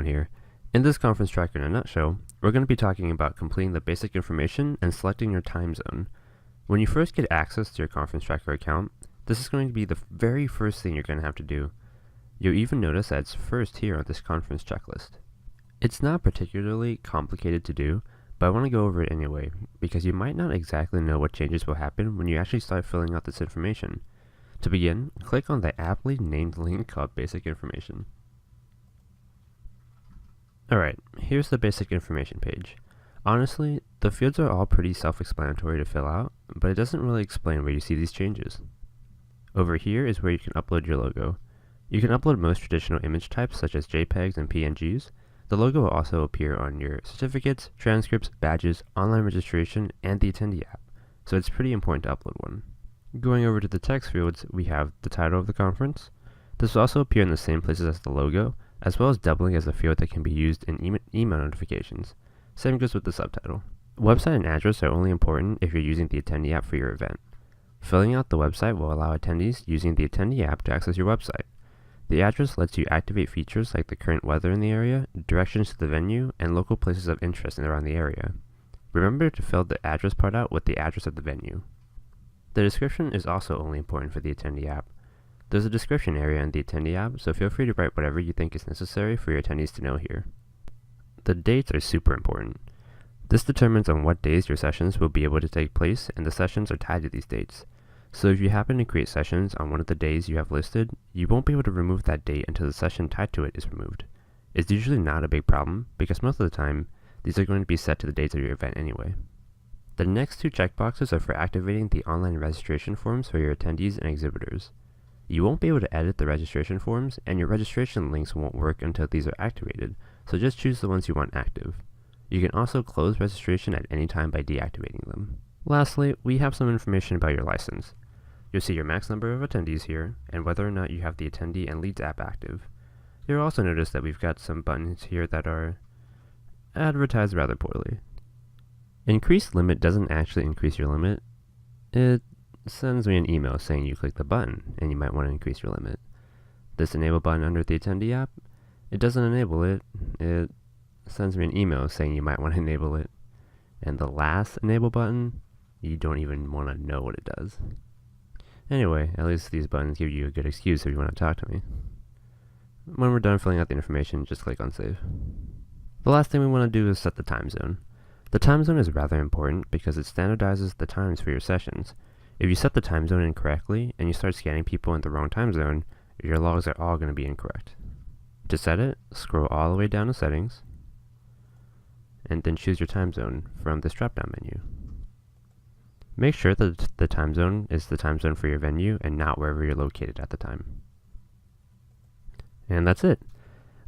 McLeod here. In this conference tracker in a nutshell, we're going to be talking about completing the basic information and selecting your time zone. When you first get access to your conference tracker account, this is going to be the very first thing you're going to have to do. You'll even notice that it's first here on this conference checklist. It's not particularly complicated to do, but I want to go over it anyway, because you might not exactly know what changes will happen when you actually start filling out this information. To begin, click on the aptly named link called Basic Information. Alright, here's the basic information page. Honestly, the fields are all pretty self-explanatory to fill out, but it doesn't really explain where you see these changes. Over here is where you can upload your logo. You can upload most traditional image types such as JPEGs and PNGs. The logo will also appear on your certificates, transcripts, badges, online registration, and the attendee app, so it's pretty important to upload one. Going over to the text fields, we have the title of the conference. This will also appear in the same places as the logo, as well as doubling as a field that can be used in email notifications. Same goes with the subtitle. Website and address are only important if you're using the attendee app for your event. Filling out the website will allow attendees using the attendee app to access your website. The address lets you activate features like the current weather in the area, directions to the venue, and local places of interest around the area. Remember to fill the address part out with the address of the venue. The description is also only important for the attendee app. There's a description area in the attendee app, so feel free to write whatever you think is necessary for your attendees to know here. The dates are super important. This determines on what days your sessions will be able to take place, and the sessions are tied to these dates. So if you happen to create sessions on one of the days you have listed, you won't be able to remove that date until the session tied to it is removed. It's usually not a big problem, because most of the time, these are going to be set to the dates of your event anyway. The next two checkboxes are for activating the online registration forms for your attendees and exhibitors. You won't be able to edit the registration forms, and your registration links won't work until these are activated, so just choose the ones you want active. You can also close registration at any time by deactivating them. Lastly, we have some information about your license. You'll see your max number of attendees here, and whether or not you have the Attendee and Leads app active. You'll also notice that we've got some buttons here that are advertised rather poorly. Increased limit doesn't actually increase your limit. It sends me an email saying you click the button and you might want to increase your limit. This enable button under the Attendee app, it doesn't enable it. It sends me an email saying you might want to enable it. And the last enable button, you don't even want to know what it does. Anyway, at least these buttons give you a good excuse if you want to talk to me. When we're done filling out the information, just click on save. The last thing we want to do is set the time zone. The time zone is rather important because it standardizes the times for your sessions. If you set the time zone incorrectly and you start scanning people in the wrong time zone, your logs are all going to be incorrect. To set it, scroll all the way down to settings, and then choose your time zone from this drop-down menu. Make sure that the time zone is the time zone for your venue and not wherever you're located at the time. And that's it.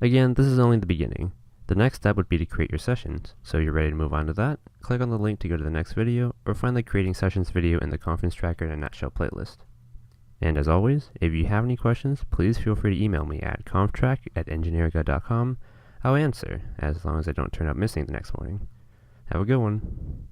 Again, this is only the beginning. The next step would be to create your sessions, so you're ready to move on to that, click on the link to go to the next video, or find the Creating Sessions video in the Conference Tracker in a Nutshell playlist. And as always, if you have any questions, please feel free to email me at conftrack@engineerica.com. I'll answer, as long as I don't turn up missing the next morning. Have a good one.